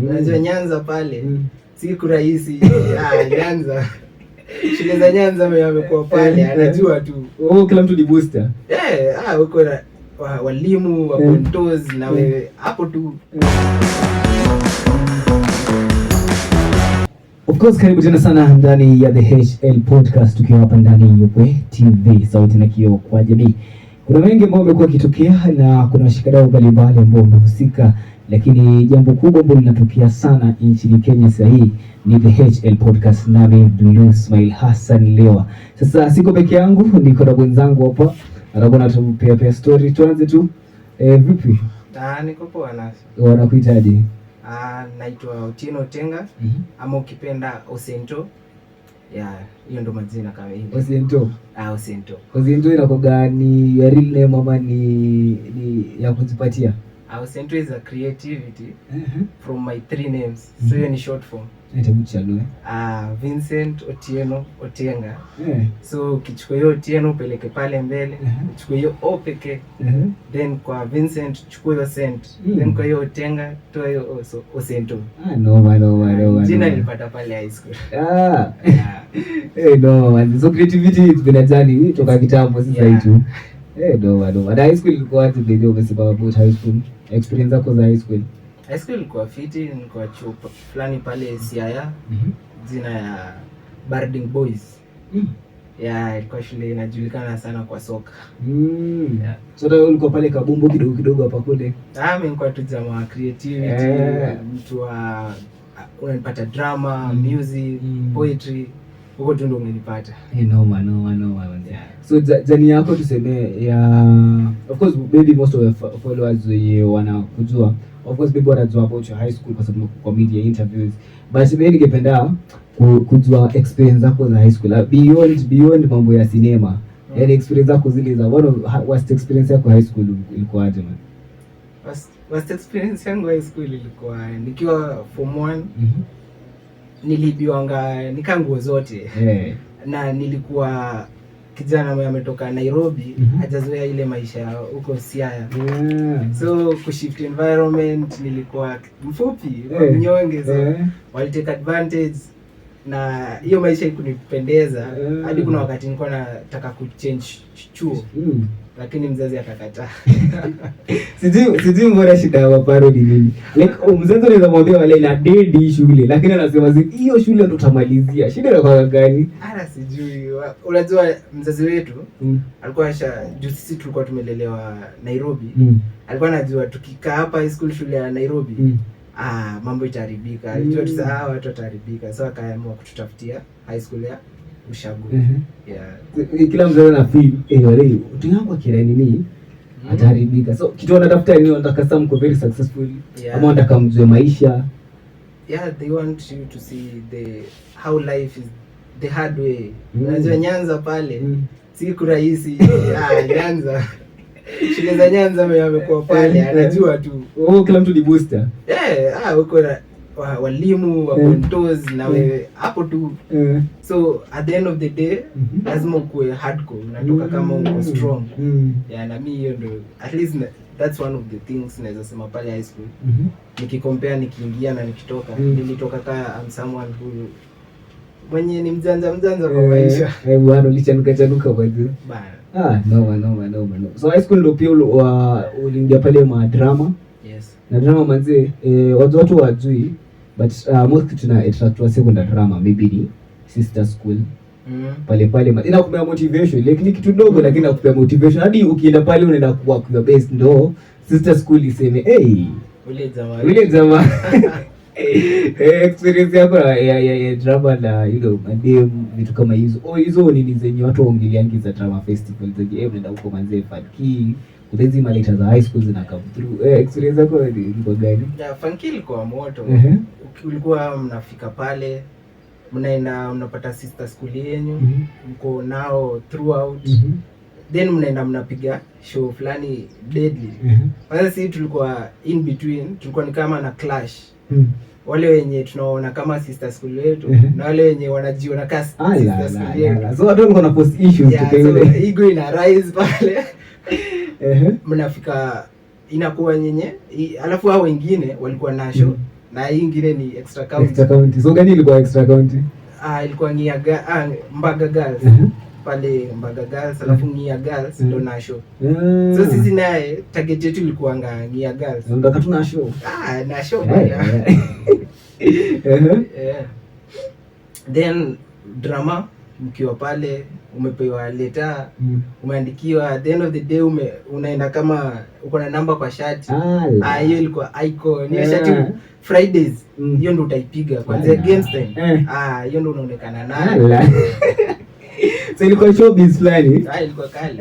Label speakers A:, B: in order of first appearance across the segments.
A: Unajua Nyanza pale si kurahisi. Nyanza shule za Nyanza amekuwa pale anajua tu.
B: Kila mtu ni booster.
A: Uko na walimu wa contours na wewe hapo tu.
B: Of course, karibu tena sana ndani ya The HL Podcast, tukiwa hapa ndani ya Ukwe TV, sauti na kioo kwa jamii. Kuna mengi ambayo yamekuwa kitokea na kuna washikadau mbalimbali ambao wamehusika, lakini jambo kubwa ambalo linatokea sana nchini Kenya sasa hii ni The HL Podcast, nami Blue Smile Hassan Lewa. Sasa siko peke yangu, niko na wenzangu hapa. Alafu natupea story. Tuanze tu. Vipi?
A: Niko poa nasi.
B: Wanakuitaje?
A: Naitwa Otieno Otenga, ama ukipenda Osento. Hiyo ndo majina kama hivi.
B: Osento.
A: Osento.
B: Osento inakuwa gani? Ya real name ama ni ya kujipatia?
A: Osento is a creativity from my three names. So hiyo ni short form.
B: Nitakuchanua.
A: Vincent Otieno Otenga. So ukichukua hiyo Otieno upeleke pale mbele, uchukue hiyo O pekee. Then kwa Vincent chukua hiyo Sent. Then kwa hiyo Otenga toa hiyo Osento.
B: No.
A: Jina nilipata pale high school.
B: No. So creativity it's been a journey toka kitambo sasa hicho. No. High school ilikuwa aje ndio umesema about high school? Experience yako za high school?
A: High school ilikuwa fiti, nilikuwa chuo fulani pale Siaya. Jina ya Barding Boys. Ilikuwa shule inajulikana sana kwa soka.
B: So wewe ulikuwa pale kabumbu kidogo hapa kule?
A: Mimi nilikuwa tu jamaa creativity, mtu wa unanipata drama, music, poetry. Huko tu ndo unanipata.
B: No. So jani yako tuseme ya, of course maybe most of the followers wanakujua. Of course people wanajua about your high school kwa sababu kwa media interviews. But mimi ningependa kujua experience zako za high school. Beyond mambo ya cinema. Yaani experience zako zile za worst experience yako high school ilikuwa aje man?
A: Worst experience yangu high school ilikuwa nikiwa form 1. Nilibiwanga nikanguo zote. Na nilikuwa kijana ambaye ametoka Nairobi, hajazoea ile maisha huko Siaya. So kushift environment, nilikuwa mfupi, mnyonge, so walitake advantage na hiyo maisha ikunipendeza. Hadi kuna wakati nilikuwa nataka kuchange chuo. Lakini mzazi akakataa.
B: Sijui mbona shida ya parody nini. Like mzazi anaweza mwambia wale na dedi shule, lakini anasema hiyo shule ndo tutamalizia. Shida ni kwa gani?
A: Sijui. Unajua mzazi wetu alikuwa juu sisi tulikuwa tumelelewa Nairobi. Alikuwa anajua tukikaa hapa high school shule ya Nairobi, mambo itaharibika. Alijua tu watu wataharibika. So akaamua kututafutia high school ya Ushago.
B: Kila mzee ana feel wale tunyango kile nini ataharibika. So kitu wanatafuta ni wanataka some go very successful, ama wanataka mjue maisha.
A: They want you to see how life is the hard way. Unajua Nyanza pale si kurahisi. Nyanza shule za Nyanza amekuwa pale anajua tu.
B: Kila mtu ni booster.
A: Uko na walimu wa contours na wewe hapo tu. So at the end of the day lazima ukue hardcore, unatoka kama uko strong. Na mimi hiyo ndo at least that's one of the things naweza sema pale high school. Nikicompare nikiingia na nikitoka, nilitoka kama I'm someone who mwenye ni mjanja kwa maisha.
B: Bwana ulichanuka kwa hiyo bana. No. So high school ndio pia uliingia pale ma drama.
A: Yes.
B: Na drama manze watu wajui, but most tuna secondary drama maybe ni sister school. Pale inakupea motivation, lakini kitu dogo lakini inakupea motivation hadi ukienda pale unaenda kuwa your best. Ndo sister school iseme ule jamaa experience yako ya drama na madem vitu kama hizo. Hizo ni zenye watu waongeleangi za drama festival zenye unaenda huko manze Funky. Udezi maleta za high school zina come through. Experience yako ni gani?
A: Funky ilikuwa moto. Ulikuwa mnafika pale, mnaenda mnapata sister school yenu, mko nao throughout. Then mnaenda mnapiga show fulani deadly. Sasa sisi tulikuwa in between, tulikuwa ni kama na clash. Wale wenye tunaona kama sister school yetu na wale wenye wanajiona kama sister school yetu.
B: So watu walikuwa na post issues
A: so ego ina rise pale. Mnafika inakuwa nyenye, alafu hao wengine walikuwa na show na hii ingine ni extra
B: county. So gani ilikuwa extra county?
A: Ilikuwa Mbaga Girls. Pale Mbaga Girls, alafu Ng'ia Girls ndo na show. So sisi naye target yetu ilikuwa Ng'ia Girls.
B: Ndo katuna show.
A: Na show bana. Then drama mkiwa pale umepewa letter, umeandikiwa, at the end of the day unaenda kama uko na namba kwa shati. Hiyo ilikuwa icon. Hiyo shati Fridays hiyo ndo utaipiga kwanza games time. Hiyo ndo unaonekana nayo.
B: So ilikuwa showbiz fulani.
A: Ilikuwa kali.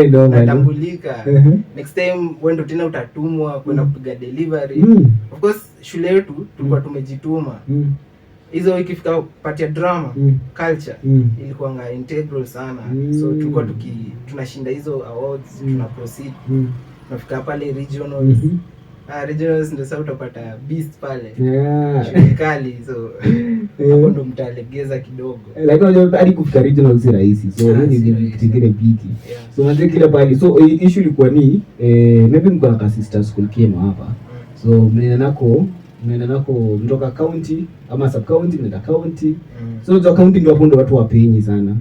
B: Ndio
A: natambulika. Next time wewe tena utatumwa kwenda kupiga delivery. Of course shule yetu tulikuwa tumejituma. Hizo ikifika part ya drama culture ilikuwa integral sana. So tulikuwa tunashinda hizo awards, tuna proceed. Tunafika pale regionals. Regionals ndio sasa utapata beast pale. Shule kali, so hapo ndo mtalegeza kidogo.
B: Lakini hadi kufika regionals si rahisi. So hiyo ni kingine biki. So manze kila pale. So issue ilikuwa ni maybe mko na sister school kemo hapa. So mnaenda nako mtoka county ama sub county mnaenda county. So hizo county ndio hapo ndo watu wapenyi sana.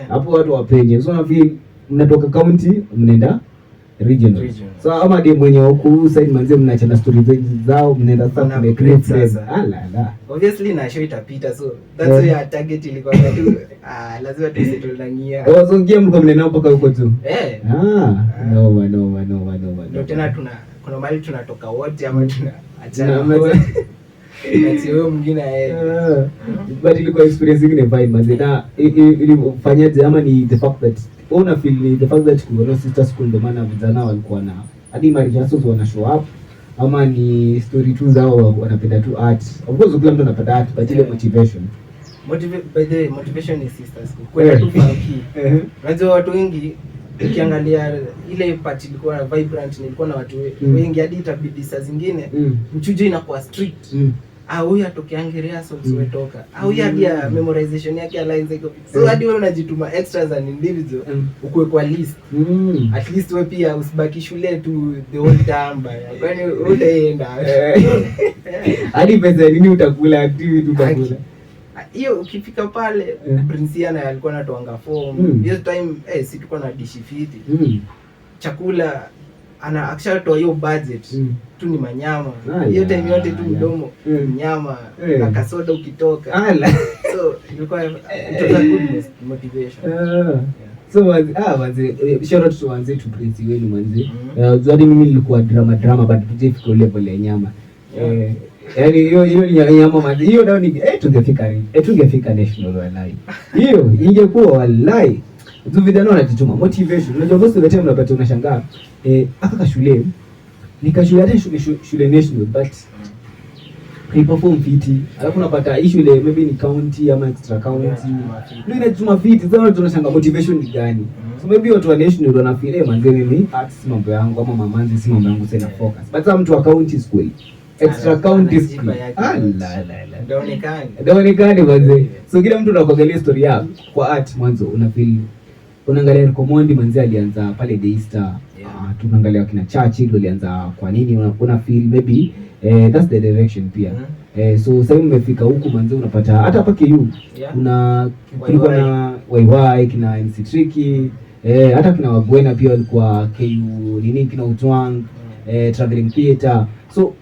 B: Hapo watu wapenyi. So na feel mnatoka county mnaenda regional. So ama dem mwenye huku side manze mnaachana stories zao mnaenda sasa make friends.
A: Obviously na show itapita, so that's why our target ilikuwa tu lazima tusettle na Ng'ia.
B: So Ng'ia mko mnaenda mpaka huko tu. No.
A: Ndio tena kuna mahali tunatoka wote ama tunaachana. Ndio mwingine
B: but ilikuwa experience ingine fine manze. Na ilifanyaje ama ni the fact that una feel ni the fact that kuna sister school ndio maana vijana walikuwa na hadi marijasos wana show up, ama ni story tu zao wanapenda tu art. Of course kila mtu anapenda art, but ile motivation
A: by the motivation is sister school kwenda tu funky. Unajua watu wengi ukiangalia ile part ilikuwa vibrant, nilikuwa na watu wengi hadi itabidi saa zingine mchujo inakuwa strict. Huyu atokeangerea so umetoka. Huyu hadi memorization yake aligns iko. So hadi wewe unajituma extras and individual ukue kwa list. At least wewe pia usibaki shule tu the whole time. Kwani utaenda.
B: Hadi pesa nini utakula activity utakula.
A: Hiyo ukifika pale Princeana alikuwa anatoanga form. Hiyo time si tulikuwa na dishi fiti. Chakula akishatoa hiyo budget tu ni manyama. Hiyo time yote tu mdomo nyama na kasoda ukitoka. So ilikuwa it was a good motivation.
B: So wazi shout out to wanze to Prince wenu manzi. Zadi mimi nilikuwa drama but tujifika level ya nyama. Yaani hiyo nyama manzi. Hiyo ndio ni tungefika national wallahi. Hiyo ingekuwa wallahi. Tu vijana wanajituma motivation. Unajua boss the time unapata unashangaa aka shule nikashule hata shule national but perform fiti, alafu unapata issue ile maybe ni county ama extra county ndio inajituma fiti. Sasa tunashangaa motivation ni gani? So maybe watu wa national wana feel manze mimi arts mambo yangu ama mamanzi si mambo yangu sana focus, but some mtu wa county school extra county school ndaonekane manze. So kila mtu anakuangalia story yako kwa art mwanzo una feel unaangalia Recommend manzi alianza pale Daystar. Tunaangalia kina Churchill walianza kwa nini una feel maybe that's the direction pia. So sasa umefika huku manzi unapata hata hapa KU kulikuwa na YY kina MC Tricky hata kina Wagwena pia walikuwa KU nini kina Utwang traveling theater. So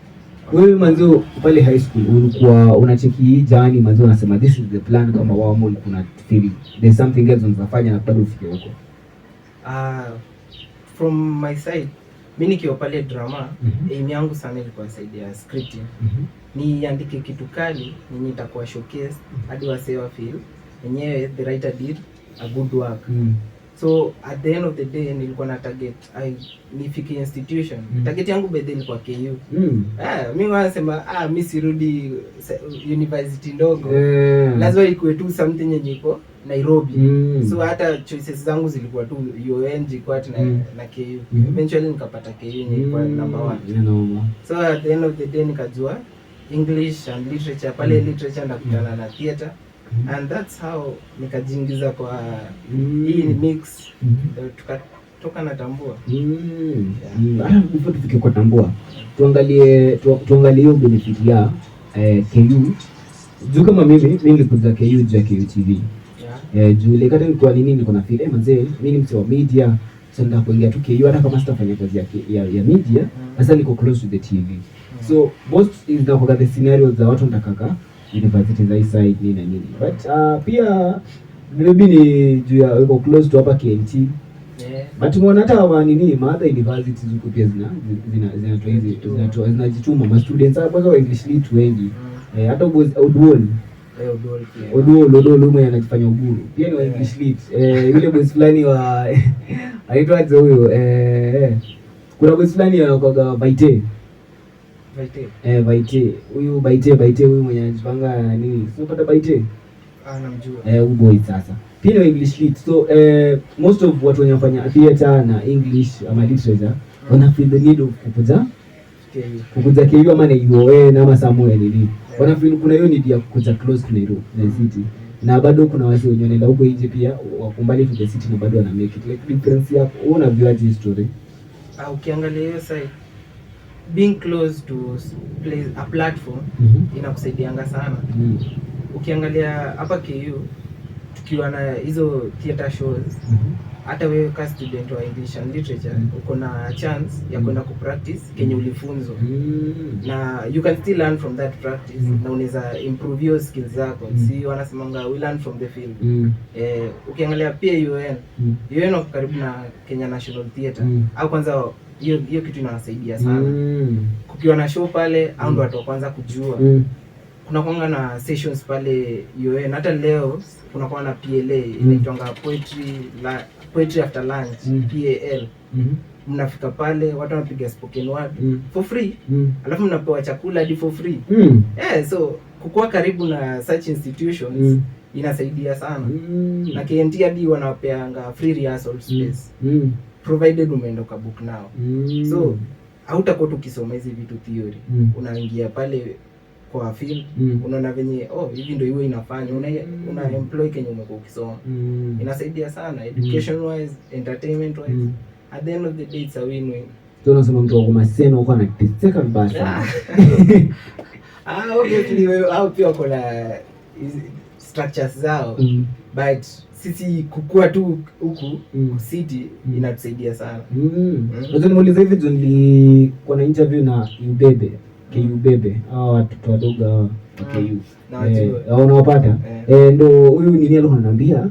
B: wewe manzi pale high school ulikuwa unacheki hii jani manzi unasema this is the plan kama wao mall kuna feel there's something else unafanya na bado ufike huko?
A: From my side mimi nikiwa pale drama aim yangu sana ilikuwa side ya scripting. Niandike kitu kali yenye itakuwa showcase hadi wasee wa feel yenyewe the writer did a good work. So at the end of the day nilikuwa na target nifike institution. Target yangu bedhe ilikuwa KU. Mimi wanasema mimi sirudi university ndogo. Lazima ikuwe tu something yenye iko Nairobi. So hata choices zangu zilikuwa tu UNG kwa na KU. Eventually nikapata KU yenye ilikuwa number 1. So at the end of the day nikajua English and literature. Pale literature ndakutana na theater. And that's how nikajiingiza kwa hii mix. toka natambua.
B: Hata before tufike kwa tambua, tuangalie hiyo benefit ya KU. Juu kama mimi nilikuja KU juu ya KU TV. Juu ile kata nilikuwa nini, niko na feel mzee, mimi ni mtu wa media, so ndio kuingia tu KU hata kama sitafanya kazi ya media, sasa niko close to the TV. So most is the scenarios za watu ndakaka university za side nini na nini. But pia maybe ni juu ya uko close to hapa KNT. But unaona hata wa nini other universities huko pia zinajituma ma students hapo wa English lit wengi. Hata Odwol mwenye anajifanya Uburu pia ni wa English lit. Yule boss fulani wa anaitwa huyo kuna boss fulani wa Baite. Huyu Baite huyu mwenye anajipanga nini? Sio pata Baite. Namjua. Boy sasa. Pia ni English lit. So most of watu wanafanya theater na English ama literature wana feel the need of kukuja KU ama na UoA na ama somewhere nini. Wana feel kuna hiyo need ya kukuja close to Nairobi the city. Na bado kuna watu wenye wanaenda huko nje pia wakumbali to the city na bado wana make it. Like difference yako una view history.
A: Ukiangalia hiyo side being close to a platform inakusaidianga sana. Ukiangalia hapa KU tukiwa na hizo theater shows, hata wewe kama student wa English and literature uko na chance ya kwenda kupractice kenye ulifunzwa, na you can still learn from that practice, na unaweza improve your skills zako. Si wanasemanga we learn from the field. Ukiangalia pia UN wako karibu na Kenya National Theatre, au kwanza hiyo kitu inawasaidia sana. Kukiwa na show pale au ndo watu wa kwanza kujua. Kuna kwanga na sessions pale UN, hata leo kuna kwa na PLA inaitwa poetry after lunch, PAL. Mnafika pale watu wanapiga spoken word for free, alafu mnapewa chakula hadi for free. So kukua karibu na such institutions inasaidia sana. Na KNT hadi wanapeanga free rehearsal space provided umeenda kwa book now. So hautakuwa tukisoma hizi vitu theory, unaingia pale kwa field, unaona venye hivi ndio iwe inafanya, una employ kenye umekuwa ukisoma. Inasaidia sana education wise, entertainment wise. At the end of the day it's a win-win.
B: So unasema mtu wako maseno huko anateseka vibaya.
A: Obviously au pia kuna structures zao, but sisi kukua tu huku city inatusaidia sana.
B: Ndio nimuuliza hivi, nilikuwa na interview na Ubebe KU hao watoto wadogo wa KU na unawapata ndio huyu nini alikuwa ananiambia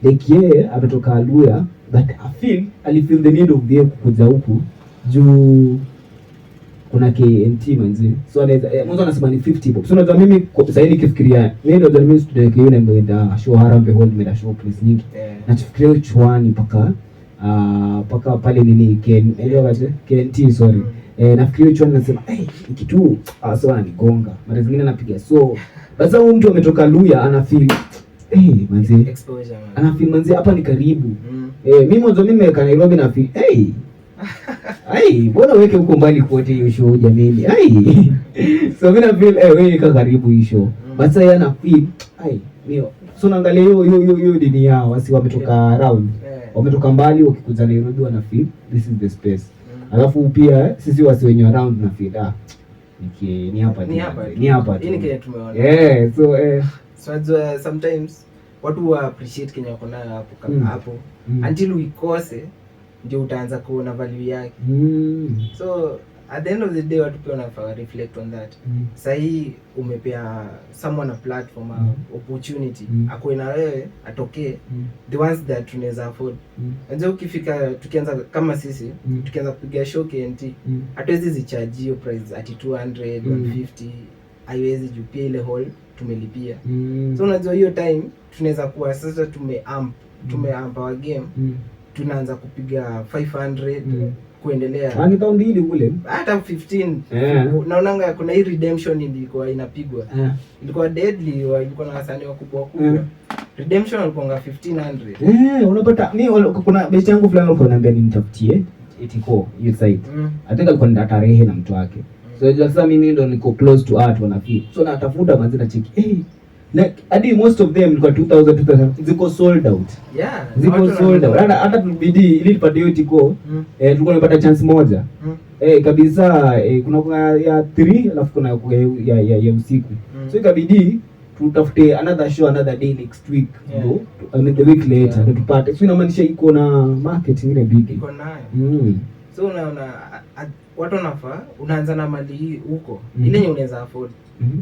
B: like yeye ametoka Luya, but I feel the need of the kuja huku juu kuna KNT manzi. So anaweza mwanzo anasema ni 50 bob. So unajua mimi sasa hivi nikifikiria mimi ndio mimi student KU na ndio show Harambe Hall meda show place nyingi. Nafikiria Chwani paka pale nini KNT sorry. Nafikiria Chwani nasema kitu sawa nigonga. Mara zingine napiga so basi huyu mtu ametoka Luya ana feel manzi
A: exposure man.
B: Ana feel manzi hapa ni karibu. Mimi mwanzo mimi nimeka Nairobi na feel mbona weke huko mbali kuote hiyo show jamani. So mimi na feel wewe karibu hiyo show. Basi yeye ana feel mimi so naangalia hiyo dini yao wasi wametoka around. Wametoka mbali wakikuja Nairobi wana feel this is the space. Alafu pia sisi wasi wenye around na feel ni hapa.
A: Hii kile tumeona. So sometimes watu wa appreciate Kenya wako nayo hapo kama hapo until uikose ndio utaanza kuona value yake. So at the end of the day watu pia wanafaa reflect on that. Sasa hii umepea someone a platform, opportunity, akwe na wewe atokee the ones that tunaweza afford. Ndio ukifika tukianza kama sisi tukianza kupiga show KNT hatuwezi zicharge hiyo price at 200 150, haiwezi juu pia ile hall tumelipia. So unajua hiyo time tunaweza kuwa sasa tumeamp our game, tunaanza kupiga 500 kuendelea.
B: Ni pound ile kule
A: hata 15. Naonanga kuna hii redemption ilikuwa inapigwa. Ilikuwa deadly, ilikuwa na wasanii wakubwa. Redemption alikuwa 1500.
B: Unapata kuna best yangu fulani alikuwa ananiambia nimtafutie etiko hiyo site. I think alikuwa na tarehe na mtu wake. So sasa mimi ndo niko close to art wanafiki. So natafuta manzi na cheki. Na hadi most of them ilikuwa 2000 ziko sold out.
A: Yeah,
B: ziko sold out. Hata tulibidi ili tupate hiyo tiko tulikuwa tunapata chance moja. Kabisa kuna ya 3 alafu kuna ya usiku. So ikabidi tutafute another show another day next week, I mean the week later ndio tupate. So inamaanisha iko na market ile big.
A: Iko nayo. So unaona watu wanafaa unaanza na mali hii huko ile yenye unaweza afford.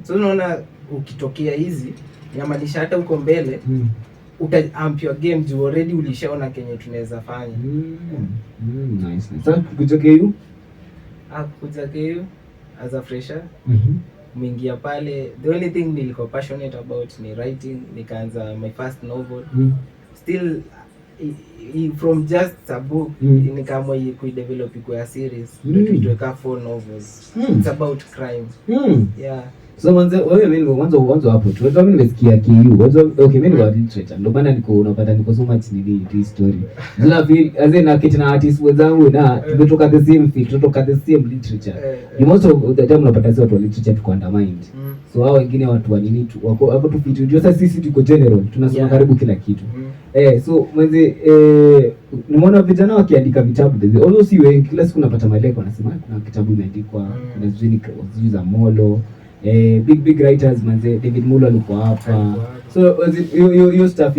A: So unaona ukitokea hizi inamaanisha hata huko mbele uta amp your game juu already ulishaona kenye tunaweza fanya.
B: Nice. Sasa kutoka hiyo
A: kuja KU as a fresher mwingia pale, the only thing nilikuwa passionate about ni writing. Nikaanza my first novel still from just a book nikaamua kuidevelop kwa series tuweka 4 novels. It's about crime. Yeah.
B: So wewe mimi mwanzo hapo tu. Mimi nimesikia KU. Okay, mimi ni literature. Ndio maana niko so much ni hii story. Zina feel as in akiti na artist wenzangu na tumetoka the same field, tumetoka the same literature. You most of the time unapata watu wa literature tuko undermined. So hao wengine watu wa nini tu wako tu fit. Unajua sasa sisi tuko general, tunasoma karibu kila kitu. So mwenzi nimeona vijana wakiandika vitabu. Although si wengi, kila siku napata maleko wanasema kuna kitabu imeandikwa, kuna zini za Molo. Big writers manze, David Muller alikuwa hapa. So you stuff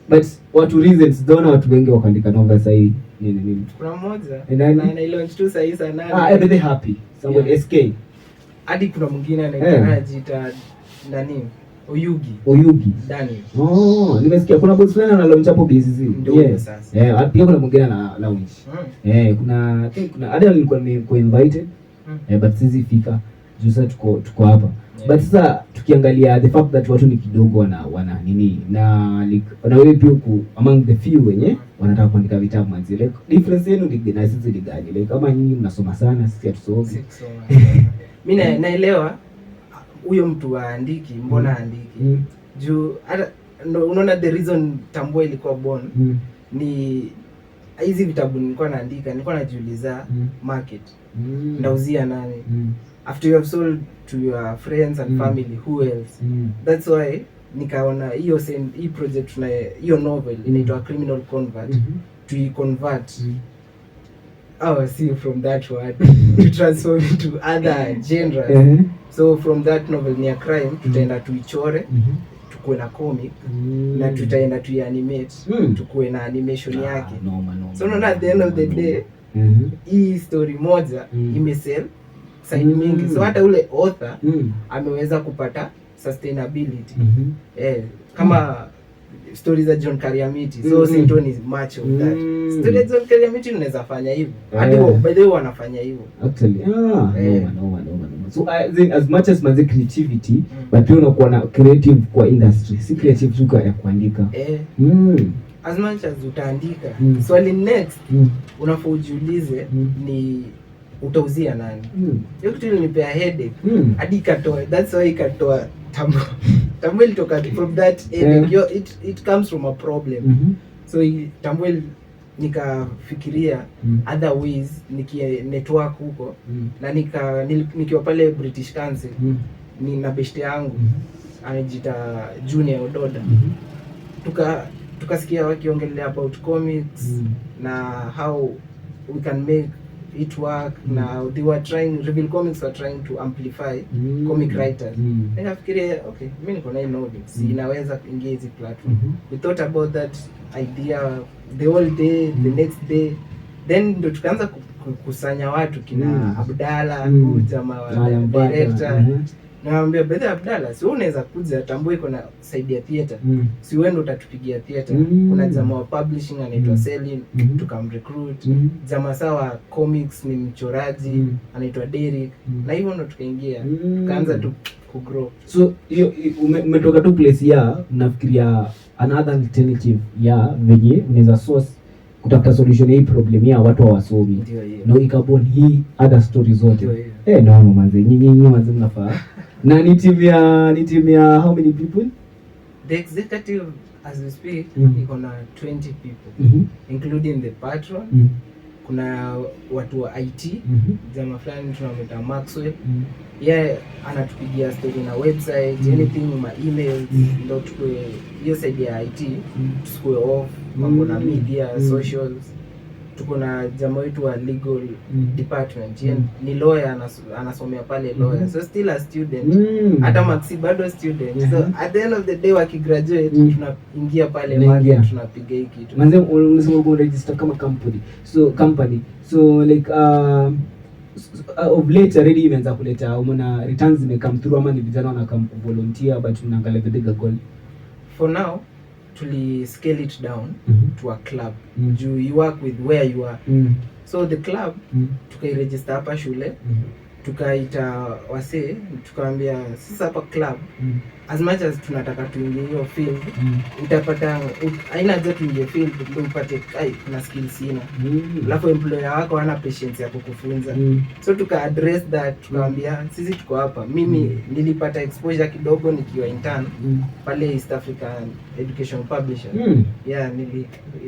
B: but watu reasons don't watu wengi wakaandika novels sasa hii nini.
A: Kuna mmoja na ile launch tu sasa sana.
B: Everyday happy. Somebody SK.
A: Hadi kuna mwingine anajiita nani? Oyugi Daniel.
B: Nimesikia kuna boss fulani ana launch hapo BCC.
A: Ndio sasa.
B: Pia kuna mwingine ana launch. Kuna hadi nilikuwa invited. But sisi fika juu sasa tuko hapa. But sasa tukiangalia the fact that watu ni kidogo wana nini na like wewe pia among the few wenye wanataka kuandika vitabu manzi, like difference yenu ni na sisi ni gani? Like kama nyinyi mnasoma sana, sisi hatusomi.
A: Mimi naelewa huyo mtu aandiki, mbona aandiki? Juu hata unaona the reason Tambwe ilikuwa born ni hizi vitabu nilikuwa naandika, nilikuwa najiuliza market ndauzia nani? After you have sold to your friends and family, who else? That's why nikaona hii project tuna hiyo novel inaitwa Criminal Convert to convert see from that word to transform into other genres. So from that novel ni ya crime tutaenda tuichore tukue na comic na tutaenda tuianimate tukue na animation yake. So unaona at the end of the day hii story moja imesell side mingi. So hata ule author ameweza kupata sustainability. Kama stories za John Kariamiti. So Sinton is much of that. Stories za John Kariamiti unaweza fanya hivyo. Hadi by the way wanafanya hivyo.
B: Actually. No. So as much as manze creativity, but pia unakuwa na creative kwa industry. Si creative tu ya kuandika.
A: As much as utaandika. Swali next unafaa ujiulize ni utauzia nani? Hiyo kitu ilinipea headache. Hadi ikatoa. That's why ikatoa Tambwe ilitoka from that headache. It comes from a problem. So Tambwe nikafikiria other ways network huko na nikiwa pale British Council na best yangu anajiita Junior Ododa. Tukasikia wakiongelea about comics na how we can make it work. Now they were trying, Reveal Comics were trying to amplify comic writers. Nikafikiria okay, mimi niko na novels inaweza kuingia hizi platform. We thought about that idea the whole day, the next day, then ndo tukaanza kukusanya watu kina Abdalla jamaa wa director. Naambia Bedha Abdalla, si unaweza kuja Tambwe iko na side ya theater. Si wewe ndo utatupigia theater. Kuna jamaa wa publishing anaitwa Selin, tukamrecruit. Jamaa sawa comics ni mchoraji anaitwa Derek. Na hivyo ndo tukaingia. Tukaanza tu kugrow.
B: So hiyo umetoka tu place ya nafikiria another alternative ya venye unaweza source kutafuta solution hii problem ya watu hawasomi. No ikabon hii other stories zote. No manze nyinyi manze mnafaa. Na ni team ya how many people?
A: The executive as we speak iko na 20 people including the patron. kuna watu wa IT, jamaa fulani tunamwita Maxwell. Anatupigia story na website, anything ma emails, ndio tukue hiyo side ya IT, tusikue off mambo na media, socials. Tuko na jamaa wetu wa legal department, ni lawyer, anasomea pale lawyer, so still a student. Hata Maxi bado student. So at the end of the day wakigraduate, tunaingia pale market, tunapiga hii kitu.
B: Manze unasema uko register kama company. So like of late already imeanza kuleta umeona returns come through, ama ni vijana wana come volunteer, but tunaangalia the bigger goal.
A: For now tuli scale it down to a club. You work with where you are. So the club tukairegister hapa shule, tukaita wasee, tukaambia sasa hapa club as much as tunataka tuingie hiyo field, utapata aina haja tuingie field ndio upate kuna skills sina. Alafu employer wako hana patience ya kukufunza. So tuka address that, tukaambia sisi tuko hapa. Mimi nilipata exposure kidogo nikiwa intern pale East African Education Publisher.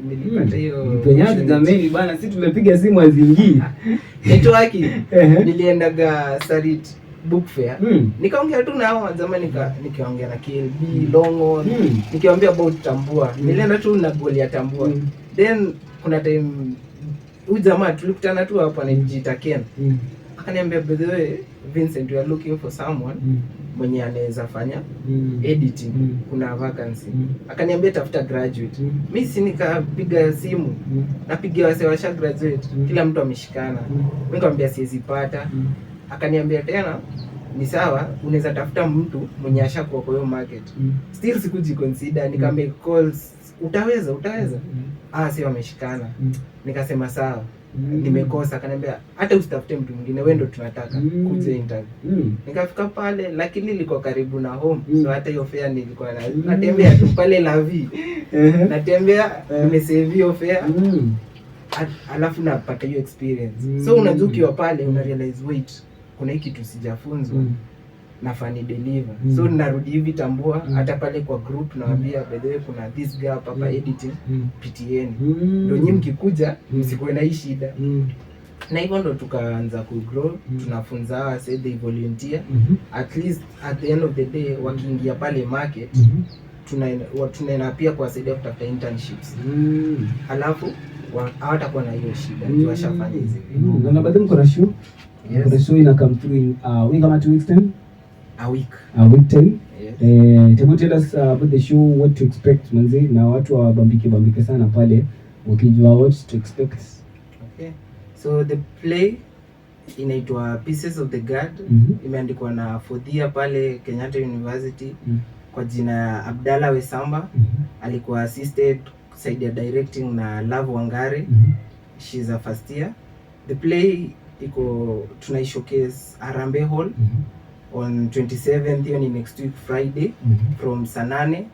A: Nilipata hiyo
B: penyaji jameni bana, sisi tumepiga simu azingii.
A: Networking. Niliendaga Sarit book fair. Nikaongea tu nao zamani, nikaongea na KLB Longo, nikiwaambia about Tambua. Nilienda tu na goal ya Tambua. Then kuna time huyu jamaa tulikutana tu hapa anajiita Ken. Akaniambia by the way Vincent, we are looking for someone mwenye anaweza fanya editing, kuna vacancy. Akaniambia tafuta graduate. Mimi si nikapiga simu, napigia wase washa graduate, kila mtu ameshikana. Mimi nikamwambia siwezi pata. Akaniambia tena ni sawa, unaweza tafuta mtu mwenye ashakuwa kwa hiyo market. Still sikujiconsider, nikamake calls, utaweza. Si wameshikana. Nikasema sawa. Nimekosa. Akaniambia hata usitafute mtu mwingine, wewe ndio tunataka kuja interview. Nikafika pale, lakini liko karibu na home. So hata hiyo fare nilikuwa natembea tu pale Lavi. Natembea, nimesave hiyo fare. Alafu napata hiyo experience. So unajua ukiwa pale una realize wait, kuna hiki kitu sijafunzwa, nafaa ni deliver. So ninarudi hivi Tambua, hata pale kwa group nawaambia by the way kuna this gap hapa editing, PTN. Ndio nyinyi mkikuja msikuwe na hii shida. Na hivyo ndo tukaanza ku grow, tunafunza wase, they volunteer. At least at the end of the day wakiingia pale market, tunaenda pia kuwasaidia kutafuta internships. Alafu hawatakuwa na hiyo shida, ndio washafanya hizi.
B: Na baadaye mko na show? Yes. The show ina come through in week kama 2 weeks time?
A: A week
B: time. Tell us about the show, what to expect manzi, na watu wabambike sana pale ukijua what to expect.
A: Okay. So the play inaitwa Pieces of the God. Imeandikwa na Fodhia pale Kenyatta University kwa jina Abdalla Wesamba. Alikuwa assisted kusaidia directing na Love Wangare. She's a first year. The play iko tunaishowcase Harambee Hall on 27th, hiyo ni next week Friday from saa 8.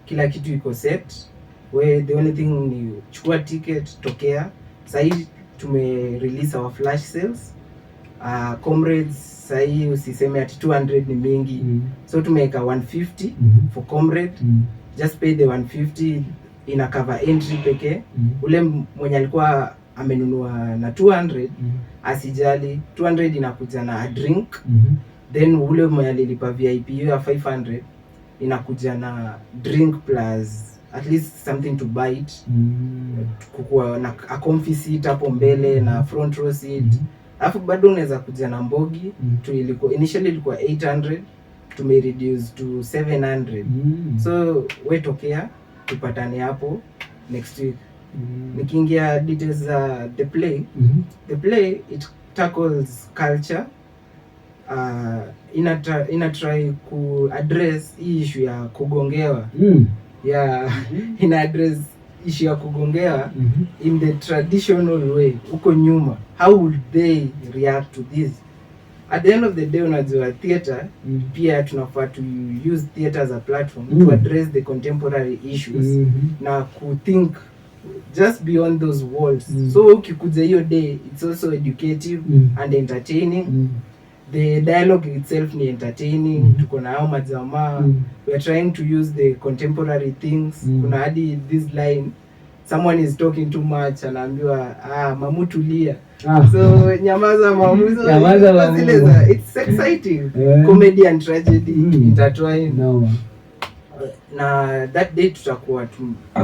A: Kila kitu iko set. We the only thing ni chukua ticket, tokea. Sasa tume release our flash sales. Comrades sasa usiseme ati 200 ni mingi. So tumeweka 150 for comrade. Just pay the 150, ina cover entry pekee. Ule mwenye alikuwa amenunua na 200 asijali, 200 inakuja na a drink. Then ule mwenye alilipa VIP ya 500 inakuja na drink plus at least something to bite. Kukua na a comfy seat hapo mbele na front row seat. Alafu bado unaweza kuja na mbogi. Initially ilikuwa 800, tume reduce to 700. So we tokea tupatane hapo next week. Nikiingia details za the play. The play it tackles culture. Ina try ku address hii issue ya kugongewa. Ina address issue ya kugongewa in the traditional way. Uko nyuma, how would they react to this? At the end of the day unajua theater pia tunafaa to use theater as a platform to address the contemporary issues na ku think just beyond those walls. So ukikuja hiyo day it's also educative and entertaining. The dialogue itself ni entertaining. Tuko na hao majamaa. We are trying to use the contemporary things. Kuna hadi this line, someone is talking too much, anaambiwa mamu tulia. So nyamaza mamu. So
B: nyamaza mamu.
A: It's exciting. Comedy and tragedy intertwined. Na that day tutakuwa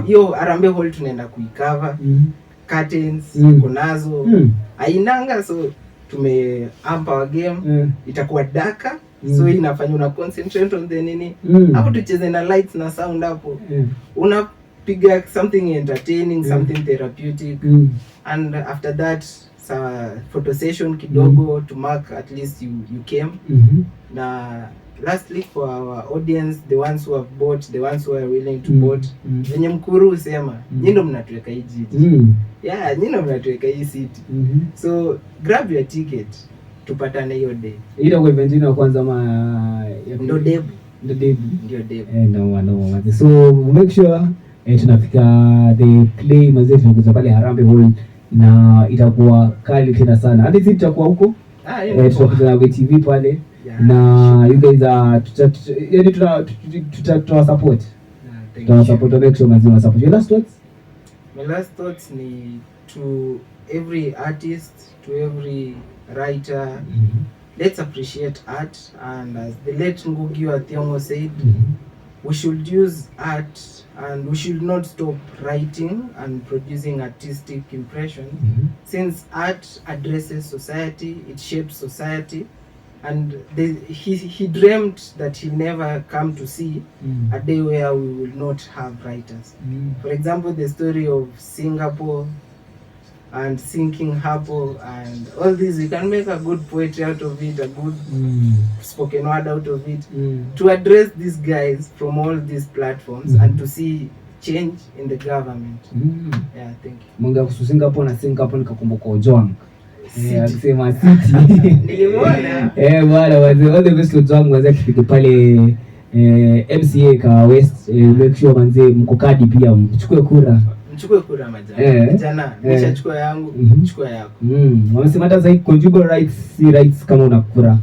A: hiyo Harambee Hall tunaenda kuicover. Curtains kunazo. Ainanga, so tumeamp our game. Itakuwa darker. So inafanya una concentrate on the nini. Hapo tucheze na lights na sound hapo. Unapiga something entertaining, something therapeutic. And after that photo session kidogo to mark at least you came. Na lastly for our audience, the ones who have bought, the ones who are willing to bought, venye Mkuru usema nyinyi ndo mnatuweka hii jiji. Yeah, nyinyi ndo mnatuweka hii city. So grab your ticket tupatane hiyo day.
B: Ile kwa event ya kwanza
A: ndo debut. Ndio debut.
B: So make sure tunafika the play mazee, tunakuja pale Harambee Hall na itakuwa kali tena sana. Hadi sisi tutakuwa huko. Tutakuja na VTV pale. Na you guys yani tuta support. Tuta support make sure mazima support. Your last words?
A: My last thoughts ni to every artist, to every writer, let's appreciate art, and as the late Ngugi wa Thiong'o said, we should use art and we should not stop writing and producing artistic impressions, since art addresses society, it shapes society. And he dreamt that he'll never come to see a day where we will not have writers. For example, the story of Singapore and sinking Harpo and all this, we can make a good poetry out of it, a good spoken word out of it, to address these guys from all these platforms and to see change in the government. Yeah, thank you.
B: Munga kuhusu Singapore na Singapore nikakumbuka Ojwang. Akisema city.
A: Nilimwona.
B: Bwana wazee, all the best to Ojwang wazee akifika pale MCA ka West, make sure manze mko kadi pia mchukue kura.
A: Mchukue kura majana. Vijana, nishachukua yangu, chukua yako.
B: Wamesema hata sasa conjugal rights si rights kama una kura.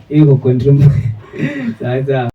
B: Iko control. Sasa